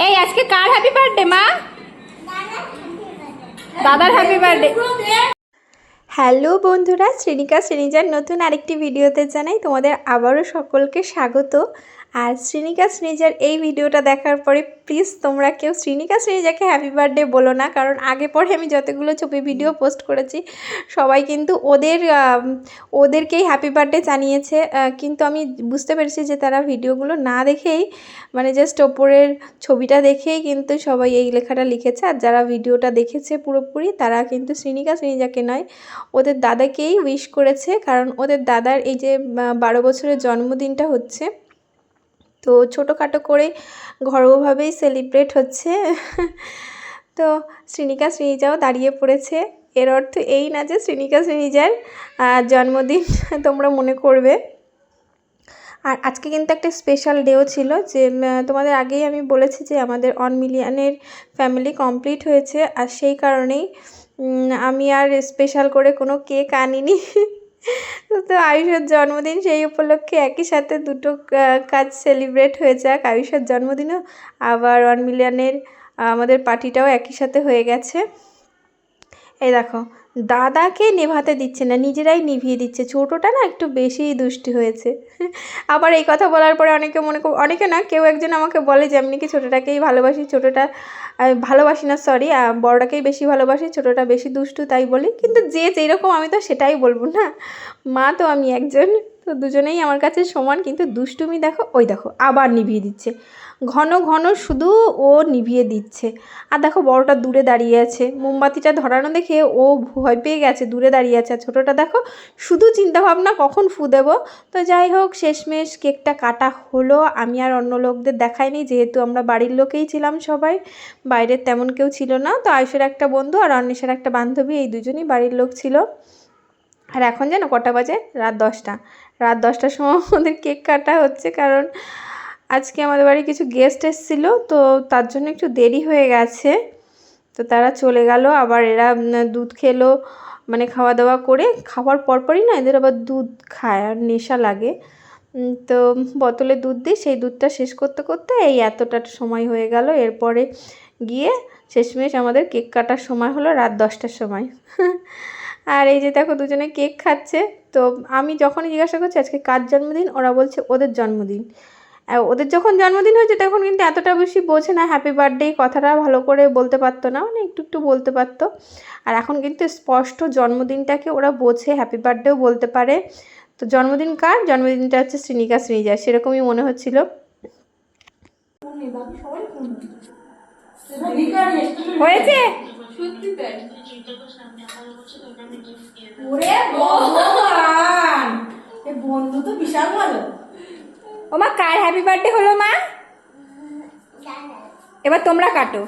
এই আজকে কার happy birthday মা? দাদার হ্যাপি বার্থডে। হ্যালো বন্ধুরা, শ্রেণিকা শ্রেণীজার নতুন আরেকটি ভিডিওতে জানাই তোমাদের আবারও সকলকে স্বাগত। আর শ্রেণিকা শ্রেণীজার এই ভিডিওটা দেখার পরে প্লিজ তোমরা কেউ শ্রেণিকা শ্রেণীজাকে হ্যাপি বার্থডে বলো না, কারণ আগে পরে আমি যতগুলো ছবি ভিডিও পোস্ট করেছি সবাই কিন্তু ওদেরকেই হ্যাপি বার্থডে জানিয়েছে, কিন্তু আমি বুঝতে পেরেছি যে তারা ভিডিওগুলো না দেখেই মানে জাস্ট ওপরের ছবিটা দেখেই কিন্তু সবাই এই লেখাটা লিখেছে। আর যারা ভিডিওটা দেখেছে পুরোপুরি তারা কিন্তু শ্রেণিকা শ্রেণীজাকে নয়, ওদের দাদাকেই উইশ করেছে, কারণ ওদের দাদার এই যে 12 বছরের জন্মদিনটা হচ্ছে, তো ছোটোখাটো করে ঘরোয়াভাবেই সেলিব্রেট হচ্ছে। তো শ্রেণিকা শ্রেণীজাও দাঁড়িয়ে পড়েছে। এর অর্থ এই না যে শ্রেণিকা শ্রেণীজার জন্মদিন তোমরা মনে করবে। আর আজকে কিন্তু একটা স্পেশাল ডেও ছিল, যে তোমাদের আগেই আমি বলেছি যে আমাদের 1 মিলিয়নের ফ্যামিলি কমপ্লিট হয়েছে, আর সেই কারণেই আমি আর স্পেশাল করে কোনো কেক আনিনি। তো আয়ুষের জন্মদিন, সেই উপলক্ষে একই সাথে দুটো কাজ সেলিব্রেট হয়ে যাক, আয়ুষের জন্মদিনও আবার 1 মিলিয়নের আমাদের পার্টিটাও একই সাথে হয়ে গেছে। এই দেখো, দাদাকে নেভাতে দিচ্ছে না, নিজেরাই নিভিয়ে দিচ্ছে। ছোটোটা না একটু বেশিই দুষ্টি হয়েছে। আবার এই কথা বলার পরে অনেকে না কেউ একজন আমাকে বলে যে আমি নাকি ছোটোটাকেই ভালোবাসি, ছোটোটা ভালোবাসি না, সরি, বড়টাকেই বেশি ভালোবাসি, ছোটোটা বেশি দুষ্টু তাই বলি। কিন্তু যে যেরকম আমি তো সেটাই বলবো না, মা তো আমি একজন, তো দুজনেই আমার কাছে সমান। কিন্তু দুষ্টুমি দেখো, ওই দেখো আবার নিভিয়ে দিচ্ছে, ঘন ঘন শুধু ও নিভিয়ে দিচ্ছে। আর দেখো বড়টা দূরে দাঁড়িয়ে আছে, মোমবাতিটা ধরানো দেখে ও ভয় পেয়ে গেছে, দূরে দাঁড়িয়ে আছে। আর ছোটোটা দেখো শুধু চিন্তাভাবনা কখন ফু দেবো। তো যাই হোক, শেষমেশ কেকটা কাটা হলো। আমি আর অন্য লোকদের দেখাইনি, যেহেতু আমরা বাড়ির লোকেই ছিলাম সবাই, বাইরের তেমন কেউ ছিল না। তো আয়ুষের একটা বন্ধু আর অন্বেষার একটা বান্ধবী, এই দুজনই বাড়ির লোক ছিল। আর এখন যেন কটা বাজে, রাত 10টা। রাত 10টার সময় ওদের কেক কাটা হচ্ছে, কারণ আজকে আমাদের বাড়ি কিছু গেস্ট এসেছিলো, তো তার জন্য একটু দেরি হয়ে গেছে। তো তারা চলে গেল, আবার এরা দুধ খেলো, মানে খাওয়া দাওয়া করে খাওয়ার পরপরই না এদের আবার দুধ খায় আর নেশা লাগে। তো বোতলে দুধ দিই, সেই দুধটা শেষ করতে করতে এই এতটা সময় হয়ে গেল। এরপরে গিয়ে শেষমেশ আমাদের কেক কাটার সময় হলো রাত 10টার সময়। আর এই যে দেখো দুজনে কেক খাচ্ছে। তো আমি যখনই জিজ্ঞাসা করছি আজকে কার জন্মদিন, ওরা বলছে ওদের জন্মদিন। ওদের যখন জন্মদিন হয়েছে তখন কিন্তু এতটা বেশি বোঝে না, হ্যাপি বার্থডে কথাটা ভালো করে বলতে পারতো না, মানে একটু একটু বলতে পারতো। আর এখন কিন্তু স্পষ্ট জন্মদিনটাকে ওরা বোঝে, হ্যাপি বার্থডেও বলতে পারে। তো জন্মদিন কার? জন্মদিনটা হচ্ছে শ্রেণিকা শ্রেণীজার, সেরকমই মনে হচ্ছিল। হয়েছে বন্ধু তো বিশাল ভালো। ও মা, কার হ্যাপি বার্থডে হলো মা? এবার তোমরা কাটো।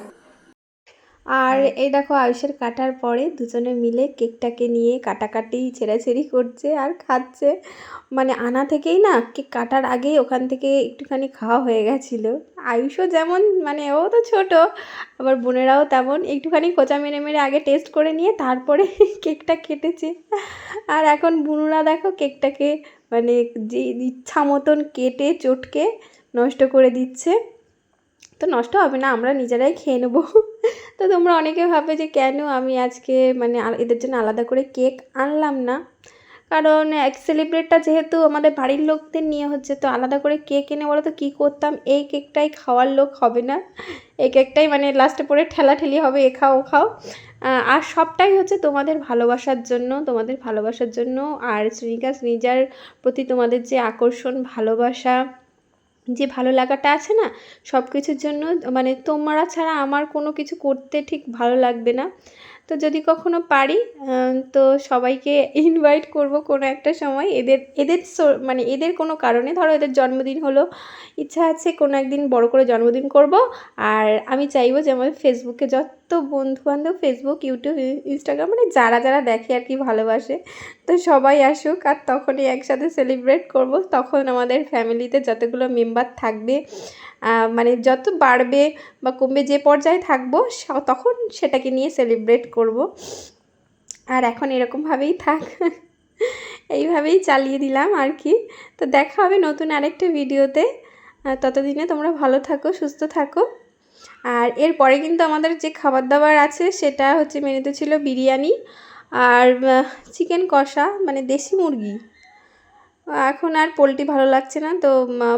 আর এই দেখো আয়ুষের কাটার পরে দুজনে মিলে কেকটাকে নিয়ে কাটাকাটি ছেঁড়াছেড়ি করছে আর খাচ্ছে। মানে আনা থেকেই না, কেক কাটার আগেই ওখান থেকে একটুখানি খাওয়া হয়ে গেছিলো। আয়ুষও যেমন, মানে ও তো ছোটো, আবার বোনেরাও তেমন, একটুখানি খোঁচা মেরে মেরে আগে টেস্ট করে নিয়ে তারপরে কেকটা কেটেছে। আর এখন বুনুরা দেখো কেকটাকে মানে যে ইচ্ছা মতন কেটে চটকে নষ্ট করে দিচ্ছে। তো নষ্ট হবে না, আমরা নিজেরাই খেয়ে নেবো। তো তোমরা অনেকে ভাবে যে কেন আমি আজকে মানে এদের জন্য আলাদা করে কেক আনলাম না, কারণ সেলিব্রেটটা যেহেতু আমাদের বাড়ির লোকদের নিয়ে হচ্ছে, তো আলাদা করে কেক এনে বলো তো কী করতাম। এই কেকটাই খাওয়ার লোক হবে না, এই কেকটাই মানে লাস্টে পরে ঠেলাঠেলি হবে, এ খাও ও খাও। আর সবটাই হচ্ছে তোমাদের ভালোবাসার জন্য, তোমাদের ভালোবাসার জন্য। আর শ্রেণিকা শ্রেণীজার প্রতি তোমাদের যে আকর্ষণ, ভালোবাসা, যে ভালো লাগাটা আছে না, সব কিছুর জন্য মানে তোমরা ছাড়া আমার কোনো কিছু করতে ঠিক ভালো লাগবে না। তো যদি কখনো পারি তো সবাইকে ইনভাইট করব কোনো একটা সময়। মানে এদের কোনো কারণে, ধরো এদের জন্মদিন হলো, ইচ্ছা আছে কোনো একদিন বড় করে জন্মদিন করব। আর আমি চাইবো যে আমাদের ফেসবুকে যত বন্ধুবান্ধব, ফেসবুক, ইউটিউব, ইনস্টাগ্রাম, মানে যারা যারা দেখে আর কি ভালোবাসে, তো সবাই আসুক, আর তখনই একসাথে সেলিব্রেট করব। তখন আমাদের ফ্যামিলিতে যতগুলো মেম্বার থাকবে, মানে যত বাড়বে বা কমবে, যে পর্যায়ে থাকবো তখন সেটাকে নিয়ে সেলিব্রেট করব। আর এখন এরকমভাবেই থাক। এইভাবেই চালিয়ে দিলাম আর কি। তো দেখা হবে নতুন আরেকটা ভিডিওতে। ততদিনে তোমরা ভালো থাকো, সুস্থ থাকো। আর এরপরে কিন্তু আমাদের যে খাবার দাবার আছে সেটা হচ্ছে মেনুতে ছিল বিরিয়ানি আর চিকেন কষা, মানে দেশি মুরগি। এখন আর পোলট্রি ভালো লাগছে না, তো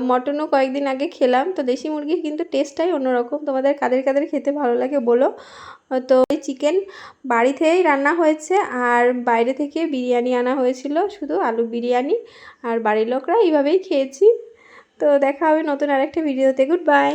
মটনও কয়েকদিন আগে খেলাম। তো দেশি মুরগির কিন্তু টেস্টটাই অন্যরকম। তোমাদের কাদের কাদের খেতে ভালো লাগে বলো। তো এই চিকেন বাড়িতেই রান্না হয়েছে আর বাইরে থেকে বিরিয়ানি আনা হয়েছিল, শুধু আলু বিরিয়ানি। আর বাড়ির লোকরা এইভাবেই খেয়েছি। তো দেখা হবে নতুন আরেকটা ভিডিওতে। Good bye.